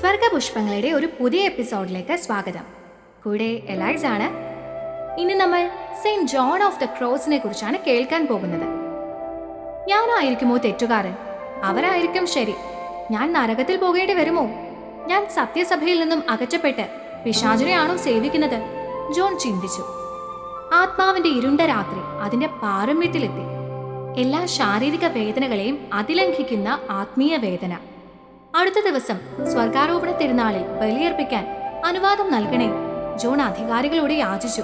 സ്വർഗപുഷ്പങ്ങളുടെ ഒരു പുതിയ എപ്പിസോഡിലേക്ക് സ്വാഗതം. കൂടെ എലൈസ് ആണ്. ഇനി നമ്മൾ സെയിന്റ് ജോൺ ഓഫ് ദ ക്രോസിനെ കുറിച്ചാണ് കേൾക്കാൻ പോകുന്നത്. ഞാനായിരിക്കുമോ തെറ്റുകാരൻ? അവരായിരിക്കും ശരി. ഞാൻ നരകത്തിൽ പോകേണ്ടി വരുമോ? ഞാൻ സത്യസഭയിൽ നിന്നും അകറ്റപ്പെട്ട് പിശാചിനെയാണോ സേവിക്കുന്നത്? ജോൺ ചിന്തിച്ചു. ആത്മാവിന്റെ ഇരുണ്ട രാത്രി അതിന്റെ പാരമ്യത്തിലെത്തി. എല്ലാ ശാരീരിക വേദനകളെയും അതിലംഘിക്കുന്ന ആത്മീയ വേദന. അടുത്ത ദിവസം സ്വർഗാരോപണ തിരുനാളിൽ ബലിയർപ്പിക്കാൻ അനുവാദം നൽകണേ, ജോൺ അധികാരികളോട് യാചിച്ചു.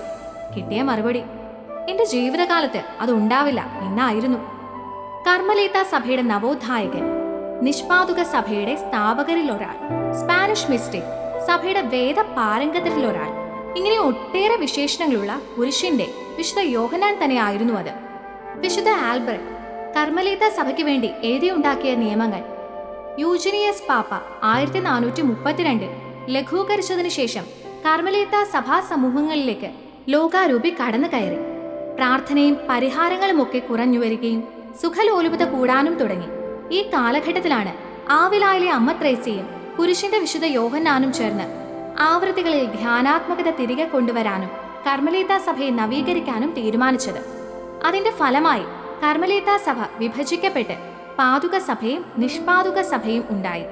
കിട്ടിയ മറുപടി, എന്റെ ജീവിതകാലത്ത് അതുണ്ടാവില്ല എന്നായിരുന്നു. കർമ്മലേത്ത സഭയുടെ നവോത്ഥായകൻ, നിഷ്പാതുക സഭയുടെ സ്ഥാപകരിൽ ഒരാൾ, സ്പാനിഷ് മിസ്റ്റിക്, സഭയുടെ വേദ പാരംഗതരിലൊരാൾ, ഇങ്ങനെ ഒട്ടേറെ വിശേഷണങ്ങളുള്ള പുരുഷന്റെ വിശുദ്ധ യോഹന്നാൻ തന്നെയായിരുന്നു അത്. വിശുദ്ധ ആൽബർട്ട് കർമ്മലേത്ത സഭയ്ക്ക് വേണ്ടി എഴുതിയുണ്ടാക്കിയ നിയമങ്ങൾ യൂജിനിയസ് പാപ്പ 1432 ലഘൂകരിച്ചതിനു ശേഷം കർമ്മലേത്ത സഭാ സമൂഹങ്ങളിലേക്ക് ലോകാരൂപി കടന്നു കയറി. പ്രാർത്ഥനയും പരിഹാരങ്ങളുമൊക്കെ കുറഞ്ഞു വരികയും സുഖലോലുപത കൂടാനും തുടങ്ങി. ഈ കാലഘട്ടത്തിലാണ് ആവിലായിലെ അമ്മ ത്രേസ്യയും പുരുഷന്റെ വിശുദ്ധ യോഹന്നാനും ചേർന്ന് ആവൃത്തികളിൽ ധ്യാനാത്മകത തിരികെ കൊണ്ടുവരാനും കർമ്മലേത്ത സഭയെ നവീകരിക്കാനും തീരുമാനിച്ചത്. അതിന്റെ ഫലമായി കർമ്മലേത്ത സഭ വിഭജിക്കപ്പെട്ട് പാതുക സഭയും നിഷ്പാതുക സഭയും ഉണ്ടായി.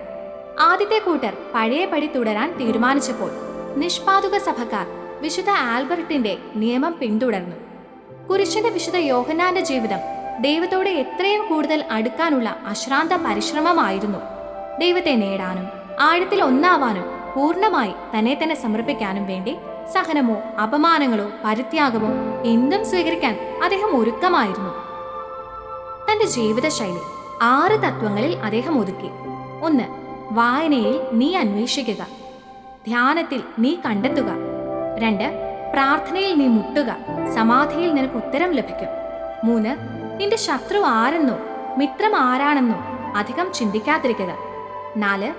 ആദ്യത്തെ കൂട്ടർ പഴയപടി തുടരാൻ തീരുമാനിച്ചപ്പോൾ നിഷ്പാതുക സഭക്കാർ വിശുദ്ധ ആൽബർട്ടിന്റെ നിയമം പിന്തുടർന്നു. പുരുഷന്റെ വിശുദ്ധ യോഹന്നാന്റെ ജീവിതം ദൈവത്തോടെ എത്രയും കൂടുതൽ അടുക്കാനുള്ള അശ്രാന്ത പരിശ്രമമായിരുന്നു. ദൈവത്തെ നേടാനും ആഴത്തിൽ ഒന്നാവാനും പൂർണ്ണമായി തന്നെ സമർപ്പിക്കാനും വേണ്ടി സഹനമോ അപമാനങ്ങളോ പരിത്യാഗമോ എന്തും സ്വീകരിക്കാൻ അദ്ദേഹം ഒരുക്കമായിരുന്നു. തന്റെ ജീവിതശൈലി 6 തത്വങ്ങളിൽ അദ്ദേഹം ഒതുക്കി. 1. വായനയിൽ നീ അന്വേഷിക്കുക. ധ്യാനത്തിൽ നീ കണ്ടെത്തുക. 2. പ്രാർത്ഥനയിൽ നീ മുട്ടുക. സമാധിയിൽ നിനക്ക് ഉത്തരം ലഭിക്കും. 3. നിന്റെ ശത്രു ആരെന്നോ മിത്രം ആരാണെന്നോ അധികം ചിന്തിക്കാതിരിക്കുക. 4.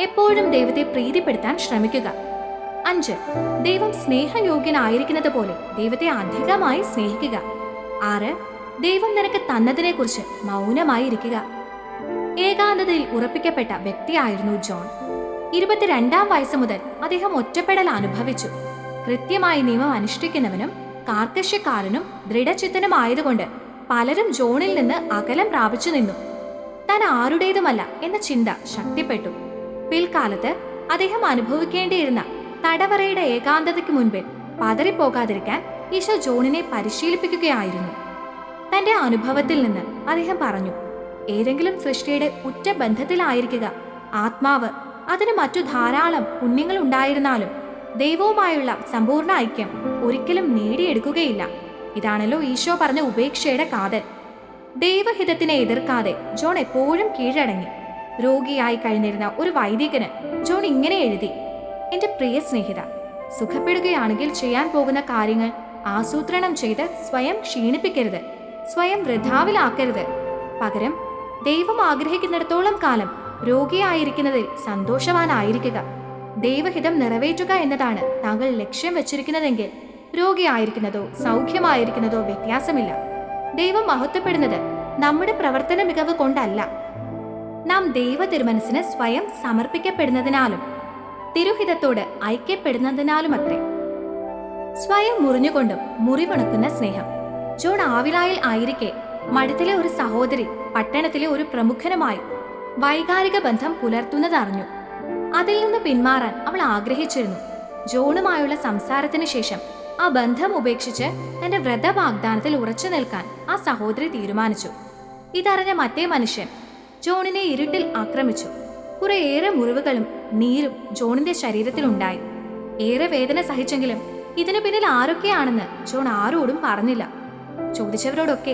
എപ്പോഴും ദൈവത്തെ പ്രീതിപ്പെടുത്താൻ ശ്രമിക്കുക. 5. ദൈവം സ്നേഹയോഗ്യനായിരിക്കുന്നത് പോലെ ദൈവത്തെ അധികമായി സ്നേഹിക്കുക. 6. ദൈവം നിനക്ക് തന്നതിനെക്കുറിച്ച് മൗനമായിരിക്കുക. ഏകാന്തതയിൽ ഉറപ്പിക്കപ്പെട്ട വ്യക്തിയായിരുന്നു ജോൺ. 22-ാം വയസ്സ് മുതൽ അദ്ദേഹം ഒറ്റപ്പെടൽ അനുഭവിച്ചു. കൃത്യമായി നിയമം അനുഷ്ഠിക്കുന്നവനും കാർക്കശ്യക്കാരനും ദൃഢചിത്തനുമായതുകൊണ്ട് പലരും ജോണിൽ നിന്ന് അകലം പ്രാപിച്ചു നിന്നു. താൻ ആരുടേതുമല്ല എന്ന ചിന്ത ശക്തിപ്പെട്ടു. പിൽക്കാലത്ത് അദ്ദേഹം അനുഭവിക്കേണ്ടിയിരുന്ന തടവറയുടെ ഏകാന്തതയ്ക്ക് മുൻപിൽ പതറിപ്പോകാതിരിക്കാൻ ഈശോ ജോണിനെ പരിശീലിപ്പിക്കുകയായിരുന്നു. തന്റെ അനുഭവത്തിൽ നിന്ന് അദ്ദേഹം പറഞ്ഞു, ഏതെങ്കിലും സൃഷ്ടിയുടെ ഉറ്റ ബന്ധത്തിലായിരിക്കുക. ആത്മാവ് അതിന് മറ്റു ധാരാളം പുണ്യങ്ങൾ ഉണ്ടായിരുന്നാലും ദൈവവുമായുള്ള സമ്പൂർണ്ണ ഐക്യം ഒരിക്കലും നേടിയെടുക്കുകയില്ല. ഇതാണല്ലോ ഈശോ പറഞ്ഞ ഉപേക്ഷയുടെ കാതൽ. ദൈവഹിതത്തിനെ എതിർക്കാതെ ജോൺ എപ്പോഴും കീഴടങ്ങി. രോഗിയായി കഴിഞ്ഞിരുന്ന ഒരു വൈദികന് ജോൺ ഇങ്ങനെ എഴുതി: എന്റെ പ്രിയ സ്നേഹിത, സുഖപ്പെടുകയാണെങ്കിൽ ചെയ്യാൻ പോകുന്ന കാര്യങ്ങൾ ആസൂത്രണം ചെയ്ത് സ്വയം ക്ഷീണിപ്പിക്കരുത്, സ്വയം വൃഥാവിലാക്കരുത്. പകരം ദൈവം ആഗ്രഹിക്കുന്നിടത്തോളം കാലം രോഗിയായിരിക്കുന്നതിൽ സന്തോഷവാനായിരിക്കുക. ദൈവഹിതം നിറവേറ്റുക എന്നതാണ് താങ്കൾ ലക്ഷ്യം വെച്ചിരിക്കുന്നതെങ്കിൽ രോഗിയായിരിക്കുന്നതോ സൗഖ്യമായിരിക്കുന്നതോ വ്യത്യാസമില്ല. ദൈവം മഹത്വപ്പെടുന്നത് നമ്മുടെ പ്രവർത്തന മികവ് കൊണ്ടല്ല, നാം ദൈവ തിരുമനസ്സിന് സ്വയം സമർപ്പിക്കപ്പെടുന്നതിനാലും തിരുഹിതത്തോട് ഐക്യപ്പെടുന്നതിനാലുമത്രേ. സ്വയം മുറിഞ്ഞുകൊണ്ടും മുറിവുണക്കുന്ന സ്നേഹം. ജോൺ ആവിലായിൽ ആയിരിക്കെ മഠത്തിലെ ഒരു സഹോദരി പട്ടണത്തിലെ ഒരു പ്രമുഖനുമായി വൈകാരിക ബന്ധം പുലർത്തുന്നതറിഞ്ഞു. അതിൽ നിന്ന് പിന്മാറാൻ അവൾ ആഗ്രഹിച്ചിരുന്നു. ജോണുമായുള്ള സംസാരത്തിന് ശേഷം ആ ബന്ധം ഉപേക്ഷിച്ച് തന്റെ വ്രത വാഗ്ദാനത്തിൽ ഉറച്ചു നിൽക്കാൻ ആ സഹോദരി തീരുമാനിച്ചു. ഇതറിഞ്ഞ മറ്റേ മനുഷ്യൻ ജോണിനെ ഇരുട്ടിൽ ആക്രമിച്ചു. കുറേയേറെ മുറിവുകളും നീരും ജോണിന്റെ ശരീരത്തിലുണ്ടായി. ഏറെ വേദന സഹിച്ചെങ്കിലും ഇതിനു പിന്നിൽ ആരൊക്കെയാണെന്ന് ജോൺ ആരോടും പറഞ്ഞില്ല. ചോദിച്ചവരോടൊക്കെ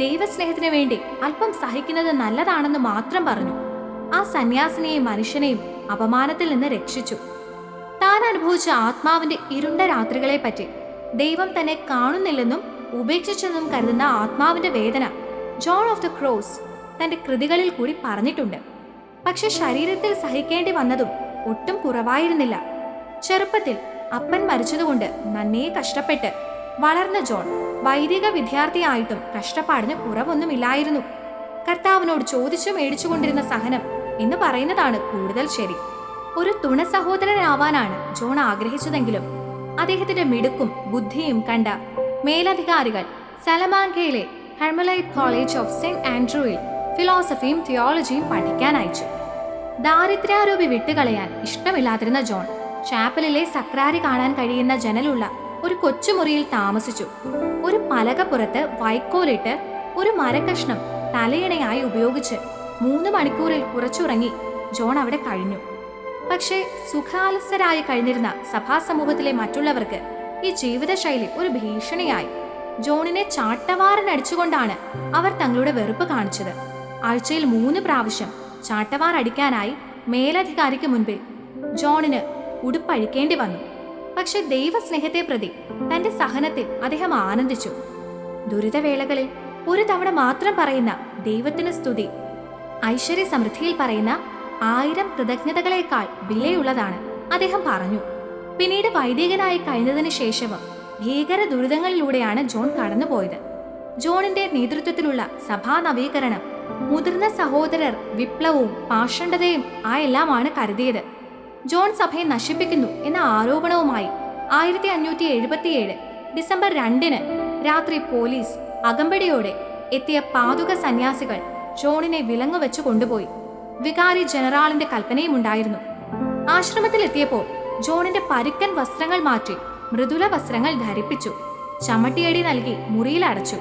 ദൈവസ്നേഹത്തിന് വേണ്ടി അല്പം സഹിക്കുന്നത് നല്ലതാണെന്ന് മാത്രം പറഞ്ഞു. ആ സന്യാസിനെയും മനുഷ്യനെയും അപമാനത്തിൽ നിന്ന് രക്ഷിച്ചു. താൻ അനുഭവിച്ച ആത്മാവിന്റെ ഇരുണ്ട രാത്രികളെ പറ്റി ദൈവം തന്നെ കാണുന്നില്ലെന്നും ഉപേക്ഷിച്ചെന്നും കരുതുന്ന ആത്മാവിന്റെ വേദന ജോൺ ഓഫ് ദ ക്രോസ് തന്റെ കൃതികളിൽ കൂടി പറഞ്ഞിട്ടുണ്ട്. പക്ഷെ ശരീരത്തിൽ സഹിക്കേണ്ടി വന്നതും ഒട്ടും കുറവായിരുന്നില്ല. ചെറുപ്പത്തിൽ അപ്പൻ മരിച്ചതുകൊണ്ട് നന്നേ കഷ്ടപ്പെട്ട് വളർന്ന ജോൺ വൈദിക വിദ്യാർത്ഥിയായിട്ടും കഷ്ടപ്പാടിന് കുറവൊന്നുമില്ലായിരുന്നു. കർത്താവിനോട് ചോദിച്ചു മേടിച്ചുകൊണ്ടിരുന്ന സഹനം എന്ന് പറയുന്നതാണ് കൂടുതൽ ശരി. ഒരു തുണ സഹോദരനാവാനാണ് ജോൺ ആഗ്രഹിച്ചതെങ്കിലും അദ്ദേഹത്തിന്റെ മിടുക്കും ബുദ്ധിയും കണ്ട മേലധികാരികൾ സലമാങ്കയിലെ ഹെർമലൈറ്റ് കോളേജ് ഓഫ് സെന്റ് ആൻഡ്രൂയിൽ ഫിലോസഫിയും തിയോളജിയും പഠിക്കാൻ അയച്ചു. ദാരിദ്ര്യാരൂപി വിട്ടുകളയാൻ ഇഷ്ടമില്ലാതിരുന്ന ജോൺ ചാപ്പലിലെ സക്രാരി കാണാൻ കഴിയുന്ന ജനലുള്ള ഒരു കൊച്ചുമുറിയിൽ താമസിച്ചു. ഒരു പലകപ്പുറത്ത് വൈക്കോലിട്ട് ഒരു മരക്കഷ്ണം തലയിണയായി ഉപയോഗിച്ച് 3 മണിക്കൂറിൽ കുറച്ചുറങ്ങി ജോൺ അവിടെ കഴിഞ്ഞു. പക്ഷേ സുഖാലസരായി കഴിഞ്ഞിരുന്ന സഭാസമൂഹത്തിലെ മറ്റുള്ളവർക്ക് ഈ ജീവിതശൈലി ഒരു ഭീഷണിയായി. ജോണിനെ ചാട്ടവാറിനടിച്ചുകൊണ്ടാണ് അവർ തങ്ങളുടെ വെറുപ്പ് കാണിച്ചത്. ആഴ്ചയിൽ 3 പ്രാവശ്യം ചാട്ടവാർ അടിക്കാനായി മേലധികാരിക്ക് മുൻപിൽ ജോണിന് ഉടുപ്പഴിക്കേണ്ടി വന്നു. പക്ഷെ ദൈവസ്നേഹത്തെ പ്രതി തന്റെ സഹനത്തിൽ അദ്ദേഹം ആനന്ദിച്ചു. ദുരിതവേളകളിൽ ഒരു തവണ മാത്രം പറയുന്ന ദൈവത്തിന് സ്തുതി ഐശ്വര്യ സമൃദ്ധിയിൽ പറയുന്ന 1000 കൃതജ്ഞതകളേക്കാൾ വിലയുള്ളതാണ്, അദ്ദേഹം പറഞ്ഞു. പിന്നീട് വൈദികനായി കഴിഞ്ഞതിന് ശേഷവും ഭീകര ദുരിതങ്ങളിലൂടെയാണ് ജോൺ കടന്നുപോയത്. ജോണിന്റെ നേതൃത്വത്തിലുള്ള സഭാ നവീകരണം മുതിർന്ന സഹോദരർ വിപ്ലവവും പാഷണ്ഡതയും ആയെല്ലാമാണ് കരുതിയത്. ജോൺ സഭയെ നശിപ്പിക്കുന്നു എന്ന ആരോപണവുമായി 1577 ഡിസംബർ 2 രാത്രി പോലീസ് അകമ്പടിയോടെ എത്തിയ പാതുക സന്യാസികൾ ജോണിനെ വിലങ്ങുവെച്ചു കൊണ്ടുപോയി. വികാരി ജനറാളിന്റെ കൽപ്പനയുമുണ്ടായിരുന്നു. ആശ്രമത്തിലെത്തിയപ്പോൾ ജോണിന്റെ പരുക്കൻ വസ്ത്രങ്ങൾ മാറ്റി മൃദുല വസ്ത്രങ്ങൾ ധരിപ്പിച്ചു. ചമ്മട്ടിയടി നൽകി മുറിയിൽ അടച്ചു.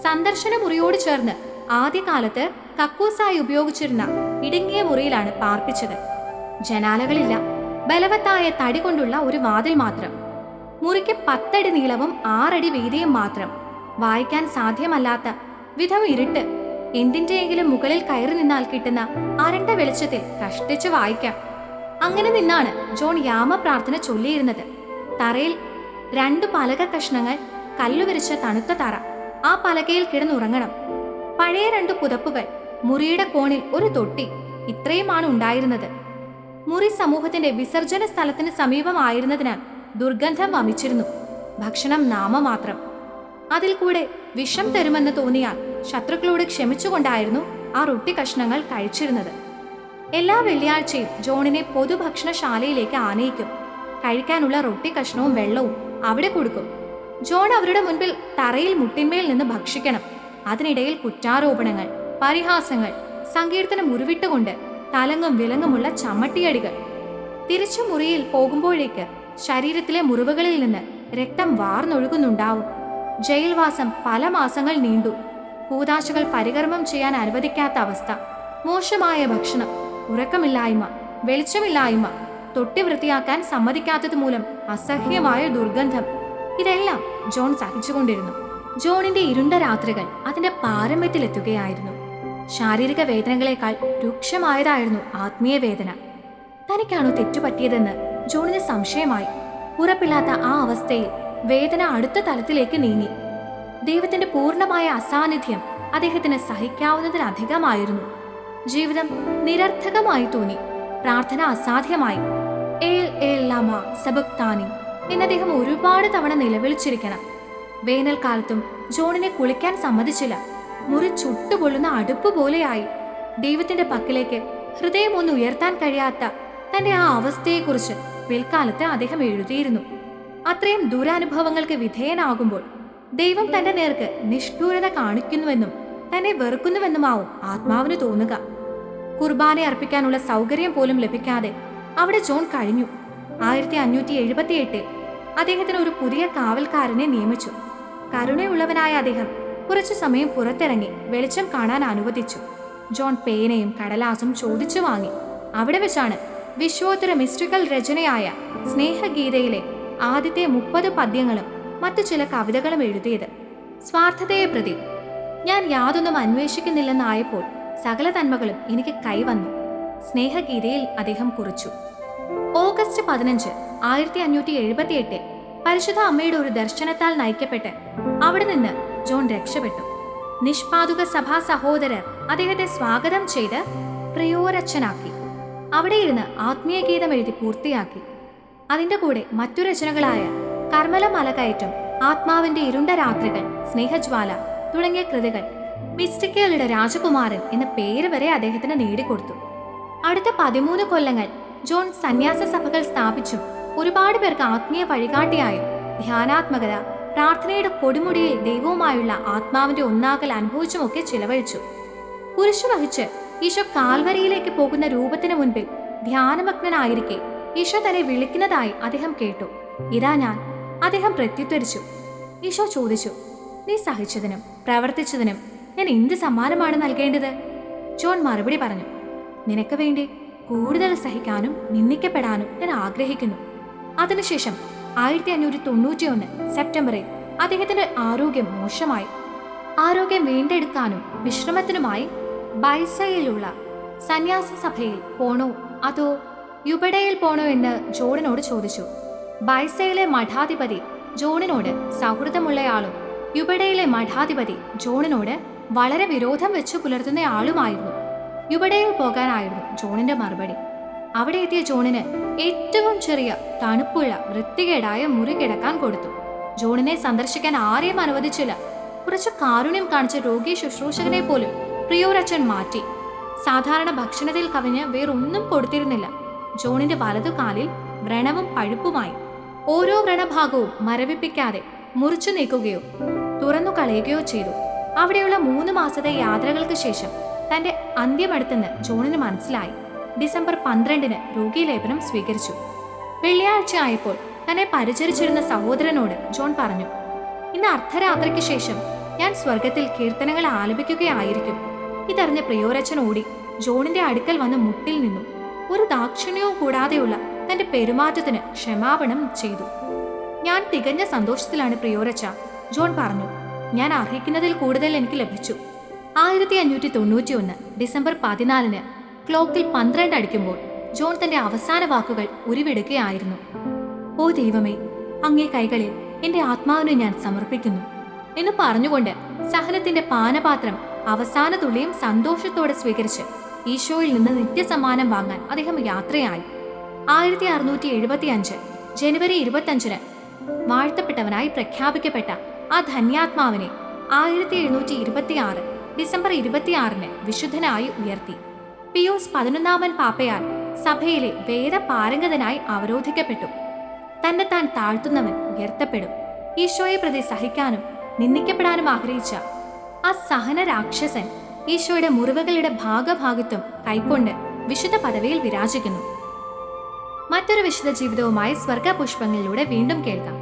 സന്ദർശന മുറിയോട് ചേർന്ന് ആദ്യകാലത്ത് കക്കൂസായി ഉപയോഗിച്ചിരുന്ന ഇടുങ്ങിയ മുറിയിലാണ് പാർപ്പിച്ചത്. ജനാലകളില്ല, ബലവത്തായ തടി കൊണ്ടുള്ള ഒരു വാതിൽ മാത്രം. മുറിക്ക് 10 അടി നീളവും 6 അടി വീതിയും മാത്രം. വായിക്കാൻ സാധ്യമല്ലാത്ത വിധം ഇരുട്ട്. എന്തിന്റെയെങ്കിലും മുകളിൽ കയറി നിന്നാൽ കിട്ടുന്ന അരണ്ട വെളിച്ചത്തിൽ കഷ്ടിച്ച് വായിക്കാം. അങ്ങനെ നിന്നാണ് ജോൺ യാമപ്രാർത്ഥന ചൊല്ലിയിരുന്നത്. തറയിൽ 2 പലക കഷ്ണങ്ങൾ, കല്ലുവിരിച്ച തണുത്ത തറ. ആ പലകയിൽ കിടന്നുറങ്ങണം. പഴയ 2 പുതപ്പുകൾ, മുറിയുടെ കോണിൽ ഒരു തൊട്ടി, ഇത്രയുമാണ് ഉണ്ടായിരുന്നത്. മുറി സമൂഹത്തിന്റെ വിസർജന സ്ഥലത്തിന് സമീപമായിരുന്നതിനാൽ ദുർഗന്ധം വമിച്ചിരുന്നു. ഭക്ഷണം നാമമാത്രം. അതിൽ കൂടെ വിഷം തരുമെന്ന് തോന്നിയാൽ ശത്രുക്കളോട് ക്ഷമിച്ചുകൊണ്ടായിരുന്നു ആ റൊട്ടി കഷ്ണങ്ങൾ കഴിച്ചിരുന്നത്. എല്ലാ വെള്ളിയാഴ്ചയും ജോണിനെ പൊതുഭക്ഷണശാലയിലേക്ക് ആനയിക്കും. കഴിക്കാനുള്ള റൊട്ടി കഷ്ണവും വെള്ളവും അവിടെ കൊടുക്കും. ജോൺ അവരുടെ മുൻപിൽ തറയിൽ മുട്ടിന്മേൽ നിന്ന് ഭക്ഷിക്കണം. അതിനിടയിൽ കുറ്റാരോപണങ്ങൾ, പരിഹാസങ്ങൾ, സങ്കീർത്തനം ഉരുവിട്ടുകൊണ്ട് തലങ്ങും വിലങ്ങുമുള്ള ചമ്മട്ടിയടികൾ. തിരിച്ചു മുറിയിൽ പോകുമ്പോഴേക്ക് ശരീരത്തിലെ മുറിവുകളിൽ നിന്ന് രക്തം വാർന്നൊഴുകുന്നുണ്ടാവും. ജയിൽവാസം പല മാസങ്ങൾ നീണ്ടു. കൂതാശകൾ പരികർമ്മം ചെയ്യാൻ അനുവദിക്കാത്ത അവസ്ഥ, മോശമായ ഭക്ഷണം, ഉറക്കമില്ലായ്മ, വെളിച്ചമില്ലായ്മ, തൊട്ടി വൃത്തിയാക്കാൻ സമ്മതിക്കാത്തത് മൂലം അസഹ്യമായ ദുർഗന്ധം. ഇതെല്ലാം ജോൺ സഹിച്ചുകൊണ്ടിരുന്നു. ജോണിന്റെ ഇരുണ്ട രാത്രികൾ അതിന്റെ പാരമ്യത്തിലെത്തുകയായിരുന്നു. ശാരീരിക വേദനകളെക്കാൾ രൂക്ഷമായതായിരുന്നു ആത്മീയ വേദന. തനിക്കാണോ തെറ്റുപറ്റിയതെന്ന് ജോണിന് സംശയമായി. ഉറപ്പില്ലാത്ത ആ അവസ്ഥയിൽ വേദന അടുത്ത തലത്തിലേക്ക് നീങ്ങി. ദൈവത്തിന്റെ പൂർണ്ണമായ അസാന്നിധ്യം അദ്ദേഹത്തിന് സഹിക്കാവുന്നതിലധികമായിരുന്നു. ജീവിതം നിരർത്ഥകമായി തോന്നി. പ്രാർത്ഥന അസാധ്യമായി. ഏൽ ഏൽ ലമ സബക്താനി എന്ന് അദ്ദേഹം ഒരുപാട് തവണ നിലവിളിച്ചിരിക്കണം. വേനൽക്കാലത്തും ജോണിനെ കുളിക്കാൻ സമ്മതിച്ചില്ല. മുറി ചുട്ടുപൊള്ളുന്ന അടുപ്പ് പോലെയായി. ദൈവത്തിന്റെ പക്കലേക്ക് ഹൃദയം ഒന്ന് ഉയർത്താൻ കഴിയാത്ത തന്റെ ആ അവസ്ഥയെക്കുറിച്ച് പിൽക്കാലത്ത് അദ്ദേഹം എഴുതിയിരുന്നു. അത്രയും ദുരനുഭവങ്ങൾക്ക് വിധേയനാകുമ്പോൾ ദൈവം തന്റെ നേർക്ക് നിഷ്ഠൂരത കാണിക്കുന്നുവെന്നും തന്നെ വെറുക്കുന്നുവെന്നുമാവും ആത്മാവിന് തോന്നുക. കുർബാന അർപ്പിക്കാനുള്ള സൗകര്യം പോലും ലഭിക്കാതെ അവിടെ ജോൺ കഴിഞ്ഞു. 1578 അദ്ദേഹത്തിന് ഒരു പുതിയ കാവൽക്കാരനെ നിയമിച്ചു. കരുണയുള്ളവനായ അദ്ദേഹം കുറച്ചു സമയം പുറത്തിറങ്ങി വെളിച്ചം കാണാൻ അനുവദിച്ചു. ജോൺ പേനയും കടലാസും ചോദിച്ചു വാങ്ങി. അവിടെ വെച്ചാണ് വിശ്വോത്തര മിസ്റ്റിക്കൽ രചനയായ സ്നേഹഗീതയിലെ ആദ്യത്തെ 30 പദ്യങ്ങളും മറ്റു ചില കവിതകളും എഴുതിയത്. സ്വാർത്ഥതയെ പ്രതി ഞാൻ യാതൊന്നും അന്വേഷിക്കുന്നില്ലെന്നായപ്പോൾ സകല തന്മകളും എനിക്ക് കൈവന്നു. സ്നേഹഗീതയിൽ അദ്ദേഹം കുറിച്ചു. ഓഗസ്റ്റ് 15, 1578 പരിശുദ്ധ അമ്മയുടെ ഒരു ദർശനത്താൽ നയിക്കപ്പെട്ട് അവിടെ നിന്ന് ജോൺ രക്ഷപ്പെട്ടു. നിഷ്പാതുക സഭാ സഹോദരർ അദ്ദേഹത്തെ സ്വാഗതം ചെയ്ത് പ്രിയോരച്ചനാക്കി. അവിടെ ഇരുന്ന് ആത്മീയ ഗീതം എഴുതി പൂർത്തിയാക്കി. അതിന്റെ കൂടെ മറ്റു രചനകളായ കർമ്മല മലകയറ്റം, ആത്മാവിന്റെ ഇരുണ്ട രാത്രികൾ, സ്നേഹജ്വാല തുടങ്ങിയ കൃതികൾ മിസ്റ്റിക്കുകളുടെ രാജകുമാരൻ എന്ന പേര് വരെ അദ്ദേഹത്തിന് നേടിക്കൊടുത്തു. അടുത്ത 13 കൊല്ലങ്ങൾ ജോൺ സന്യാസ സഭകൾ സ്ഥാപിച്ചും ഒരുപാട് പേർക്ക് ആത്മീയ വഴികാട്ടിയായും ധ്യാനാത്മകത, പ്രാർത്ഥനയുടെ കൊടുമുടിയിൽ ദൈവവുമായുള്ള ആത്മാവിന്റെ ഒന്നാകൽ അനുഭവിച്ചുമൊക്കെ ചിലവഴിച്ചു. കുരിശു വഹിച്ച് ഈശോ കാൽവരിയിലേക്ക് പോകുന്ന രൂപത്തിന് മുൻപിൽ ധ്യാനമഗ്നനായിരിക്കെ ഈശോ തന്നെ വിളിക്കുന്നതായി അദ്ദേഹം കേട്ടു. ഇതാ ഞാൻ. അദ്ദേഹം പ്രത്യുത്തരിച്ചു. ഈശോ ചോദിച്ചു, നീ സഹിച്ചതിനും പ്രവർത്തിച്ചതിനും ഞാൻ എന്ത് സമ്മാനമാണ് നൽകേണ്ടത്? ജോൺ മറുപടി പറഞ്ഞു, നിനക്ക് വേണ്ടി കൂടുതൽ സഹിക്കാനും നിന്ദിക്കപ്പെടാനും ഞാൻ ആഗ്രഹിക്കുന്നു. അതിനുശേഷം 1591 സെപ്റ്റംബറിൽ അദ്ദേഹത്തിന്റെ ആരോഗ്യം മോശമായി. ആരോഗ്യം വീണ്ടെടുക്കാനും വിശ്രമത്തിനുമായി ബൈസയിലുള്ള സന്യാസ സഭയിൽ പോണോ അതോ യുബഡയിൽ പോണോ എന്ന് ജോണിനോട് ചോദിച്ചു. ബൈസയിലെ മഠാധിപതി ജോണിനോട് സൗഹൃദമുള്ളയാളും യുബഡയിലെ മഠാധിപതി ജോണിനോട് വളരെ വിരോധം വെച്ചു പുലർത്തുന്നയാളുമായിരുന്നു. യുബഡയിൽ പോകാനായിരുന്നു ജോണിന്റെ മറുപടി. അവിടെ എത്തിയ ജോണിന് ഏറ്റവും ചെറിയ തണുപ്പുള്ള വൃത്തികേടായ മുറി കിടക്കാൻ കൊടുത്തു. ജോണിനെ സന്ദർശിക്കാൻ ആരെയും അനുവദിച്ചില്ല. കുറച്ച് കാരുണ്യം കാണിച്ച രോഗി ശുശ്രൂഷകനെ പോലും പ്രിയോരച്ചൻ മാറ്റി. സാധാരണ ഭക്ഷണത്തിൽ കവിഞ്ഞ് വേറൊന്നും കൊടുത്തിരുന്നില്ല. ജോണിന്റെ വലതു കാലിൽ വ്രണവും പഴുപ്പുമായി. ഓരോ വ്രണഭാഗവും മരവിപ്പിക്കാതെ മുറിച്ചു നീക്കുകയോ തുറന്നു കളയുകയോ ചെയ്തു. അവിടെയുള്ള 3 മാസത്തെ യാത്രകൾക്ക് ശേഷം തന്റെ അന്ത്യമടുത്തെന്ന് ജോണിന് മനസ്സിലായി. ഡിസംബർ 12 രോഗീലേപനം സ്വീകരിച്ചു. വെള്ളിയാഴ്ച ആയപ്പോൾ തന്നെ പരിചരിച്ചിരുന്ന സഹോദരനോട് ജോൺ പറഞ്ഞു, ഇന്ന് അർദ്ധരാത്രിക്ക് ശേഷം ഞാൻ സ്വർഗത്തിൽ കീർത്തനങ്ങൾ ആലപിക്കുകയായിരിക്കും. ഇതറിഞ്ഞ പ്രിയോരച്ചൻ ഓടി ജോണിന്റെ അടുക്കൽ വന്ന് മുട്ടിൽ നിന്നു. ഒരു ദാക്ഷിണ്യവും കൂടാതെയുള്ള തന്റെ പെരുമാറ്റത്തിന് ക്ഷമാപണം ചെയ്തു. ഞാൻ തികഞ്ഞ സന്തോഷത്തിലാണ് പ്രിയോരച്ച, ജോൺ പറഞ്ഞു. ഞാൻ അർഹിക്കുന്നതിൽ കൂടുതൽ എനിക്ക് ലഭിച്ചു. 1591 ഡിസംബർ 14 ക്ലോക്കിൽ 12 അടിക്കുമ്പോൾ ജോൺ തന്റെ അവസാന വാക്കുകൾ ഉരുവിടുകയായിരുന്നു. ഓ ദൈവമേ, അങ്ങേ കൈകളിൽ എന്റെ ആത്മാവിനെ ഞാൻ സമർപ്പിക്കുന്നു എന്ന് പറഞ്ഞുകൊണ്ട് സഹനത്തിന്റെ പാനപാത്രം അവസാന തുള്ളിയും സന്തോഷത്തോടെ സ്വീകരിച്ച് ഈശോയിൽ നിന്ന് നിത്യസമ്മാനം വാങ്ങാൻ അദ്ദേഹം യാത്രയായി. 1675 ജനുവരി 25 വാഴ്ത്തപ്പെട്ടവനായി പ്രഖ്യാപിക്കപ്പെട്ട ആ ധന്യാത്മാവിനെ 1726 ഡിസംബർ 26 വിശുദ്ധനായി ഉയർത്തി. പിയൂസ് 11 പാപ്പയാൽ സഭയിലെ വേദപാരംഗതനായി അവരോധിക്കപ്പെട്ടു. തന്നെത്താൻ താഴ്ത്തുന്നവൻ ഉയർത്തപ്പെടും. ഈശോയെ പ്രതി സഹിക്കാനും നിന്ദിക്കപ്പെടാനും ആഗ്രഹിച്ച ആ സഹന രാക്ഷസൻ ഈശോയുടെ മുറിവുകളുടെ ഭാഗഭാഗിത്വം കൈക്കൊണ്ട് വിശുദ്ധ പദവിയിൽ വിരാജിക്കുന്നു. മറ്റൊരു വിശുദ്ധ ജീവിതവുമായി സ്വർഗപുഷ്പങ്ങളിലൂടെ വീണ്ടും കേൾക്കാം.